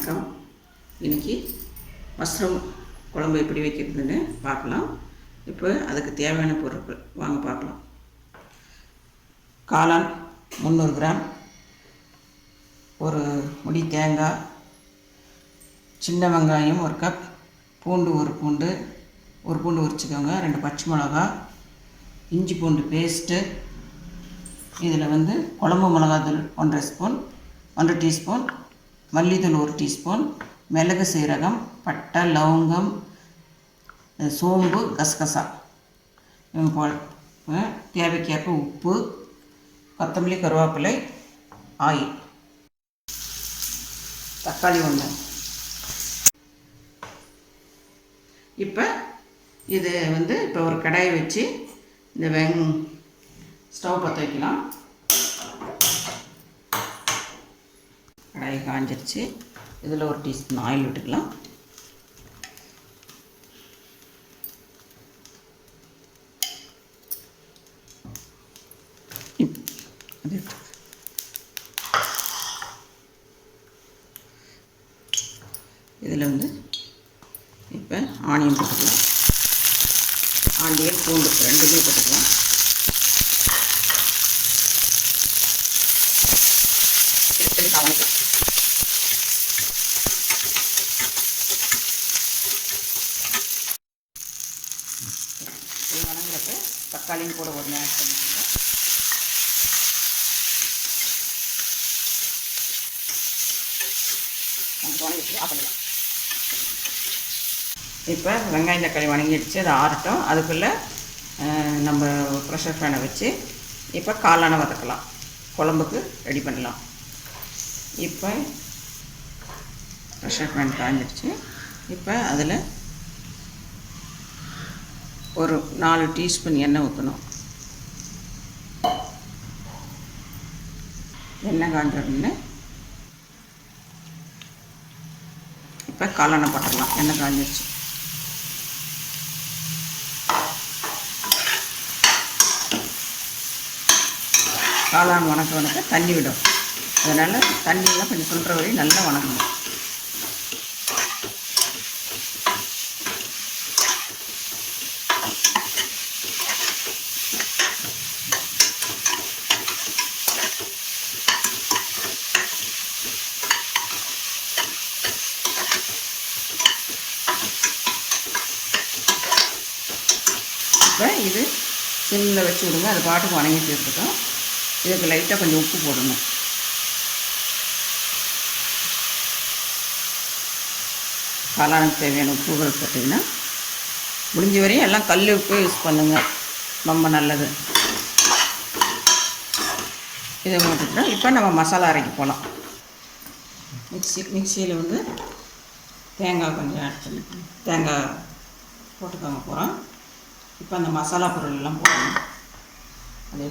வணக்கம். இன்றைக்கி மஷ்ரூம் குழம்பு எப்படி வைக்கிறதுன்னு பார்க்கலாம். இப்போ அதுக்கு தேவையான பொருட்கள் வாங்க பார்க்கலாம். காளான் 300 கிராம், ஒரு முடி தேங்காய், சின்ன வெங்காயம் 1 கப், பூண்டு ஒரு பூண்டு உரிச்சிக்கோங்க, 2 பச்சை மிளகா, இஞ்சி பூண்டு பேஸ்ட்டு, இதில் குழம்பு மிளகாத்தூள் 1.5 ஸ்பூன், 1 டீஸ்பூன், மல்லித்தூள் 1 டீஸ்பூன், மிளகு சீரகம், பட்டை, லவங்கம், சோம்பு, கசகசா போல், தேவைக்கேற்ப உப்பு, கொத்தமல்லி, கருவேப்பிலை, ஆயில், தக்காளி 1. இப்போ இது இப்போ ஒரு கடாயை வச்சு இந்த ஸ்டவ் பற்ற வைக்கலாம். கடாய் காஞ்சிருச்சு. இதில் 1 டீஸ்பூன் ஆயில் விட்டுக்கலாம். இதில் இப்போ ஆனியன் போட்டுக்கலாம். ஆனியன் பூண்டு 2மே போட்டுக்கலாம். இது வணங்குறப்ப தக்காளியும் கூட ஒரு ஆட் பண்ணிக்கோங்க. இப்போ வெங்காயம் தக்காளி வணங்கிடுச்சு. அதை ஆறட்டும். அதுக்குள்ளே நம்ம ப்ரெஷர் ஃபேனை வச்சு இப்போ காளானை வதக்கலாம். குழம்புக்கு ரெடி பண்ணலாம். இப்போ ப்ரெஷர் ஃபேன் காஞ்சிடுச்சு. இப்போ அதில் ஒரு 4 டீஸ்பூன் எண்ணெய் ஊற்றணும். எண்ணெய் காஞ்சோடனே இப்போ காளானை போட்டுடலாம். எண்ணெய் காஞ்சிடுச்சு. காளான் வணக்க தண்ணி விடும். அதனால் தண்ணியெல்லாம் கொஞ்சம் சொல்கிற வரையும் நல்லா வணங்கணும். இப்போ இது சிம்மில் வச்சு விடுங்க. அது பாட்டுக்கு வணங்கிட்டு இருக்கட்டும். இதுக்கு லைட்டாக கொஞ்சம் உப்பு போடணும். காளானுக்கு தேவையான உப்புகள் போட்டிங்கன்னா முடிஞ்ச வரையும் எல்லாம் கல் உப்பு யூஸ் பண்ணுங்கள், ரொம்ப நல்லது. இதை போட்டுட்டோம். இப்போ நம்ம மசாலா அரைக்க போகலாம். மிக்சியில் தேங்காய் கொஞ்சம் ஆட் பண்ணிக்கணும். தேங்காய் போட்டுக்காங்க போகிறோம். இப்போ அந்த மசாலா பொருள் எல்லாம் போடணும். அது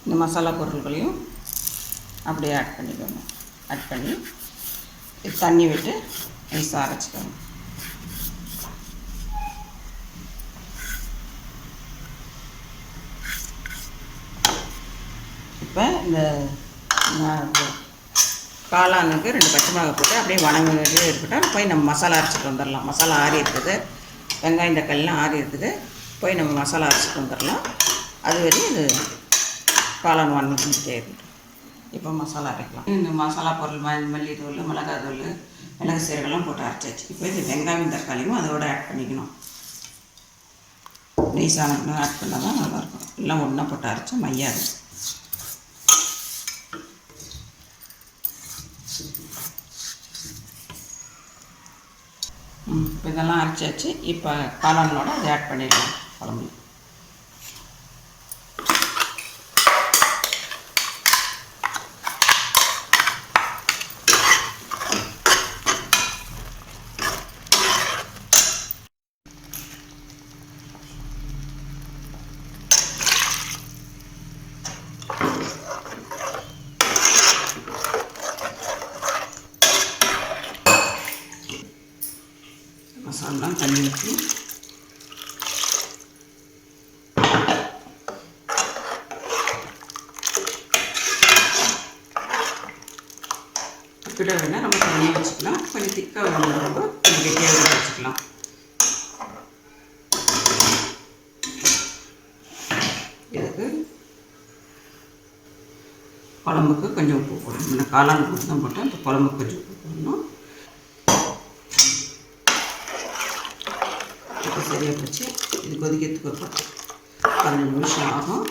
இந்த மசாலா பொருட்களையும் அப்படியே ஆட் பண்ணிக்கோங்க. ஆட் பண்ணி தண்ணி விட்டு நைஸாக அரைச்சிக்கோங்க. இப்போ இந்த காளானுக்கு 2 பச்சை மிளகாய் போட்டு அப்படியே வணங்கிட்டே இருக்கட்டும். போய் நம்ம மசாலா அரைச்சிட்டு வந்துடலாம். மசாலா ஆறி இருக்குது. வெங்காயம் தக்காளிலாம் ஆறி இருக்குது. போய் நம்ம மசாலா அரைச்சிட்டு வந்துடலாம். அது வரையும் இது காளான் வணங்கிட்டே இருக்கட்டும். இப்போ மசாலா அரைக்கலாம். இந்த மசாலா பொருள் மல்லித்தூள், மிளகாத்தூள், மிளகு சீரகம்லாம் போட்டு அரைச்சாச்சு. இப்போ இது வெங்காயம் தக்காளியும் அதோடு ஆட் பண்ணிக்கணும். நெய்சான ஆட் பண்ணால் தான் நல்லாயிருக்கும். எல்லாம் ஒன்றா போட்டு அரைச்சா மையாது. இப்போ இதெல்லாம் அரைச்சாச்சு. இப்போ காளானோட அதை ஆட் பண்ணிடலாம் குழம்பு. மசாலா தண்ணி ஊற்றி விட வேணால் நம்ம தனியாக வச்சுக்கலாம். கொஞ்சம் திக்காக வேணுங்கிறப்போ கொஞ்சம் கெட்டியாக கூட வச்சுக்கலாம். இதுக்கு குழம்புக்கு கொஞ்சம் உப்பு போடணும். இந்த காளான் உப்பு தான் போட்டால் இந்த குழம்புக்கு கொஞ்சம் உப்பு போடணும். இப்போ சரியாக போச்சு. இது கொதிக்கிறதுக்கு ஒரு 15 நிமிஷம் ஆகும்.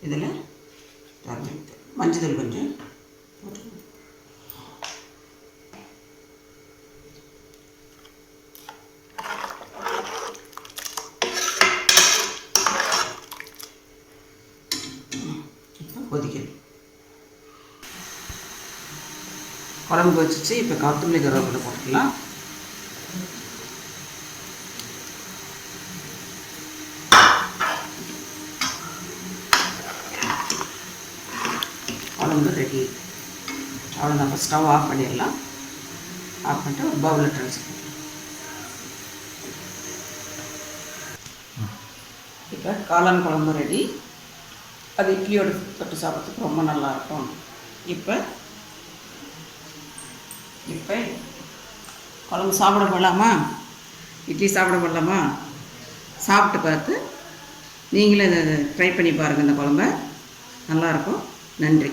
இதில் மஞ்சள் கொஞ்சம் போட்டுக்கணும். கொதிக்கணும். குழம்பு வச்சிச்சு. இப்போ கொத்தமல்லி கருவேப்பிலை போட்டுக்கலாம். குழம்பு ரெடி. அவ்வளோ நம்ம ஸ்டவ் ஆஃப் பண்ணிடலாம். ஆஃப் பண்ணிட்டு ஒரு பவுலில் ட்ரான்ஸ்ஃபர் பண்ணலாம். இப்போ காளான் குழம்பு ரெடி. அது இட்லியோடு தொட்டு சாப்பிட்றதுக்கு ரொம்ப நல்லாயிருக்கும். இப்போ குழம்பு சாப்பிட போடலாமா? இட்லி சாப்பிட போடலாமா? சாப்பிட்டு பார்த்து நீங்களும் இதை ட்ரை பண்ணி பாருங்கள். இந்த குழம்ப நல்லாயிருக்கும். நன்றி.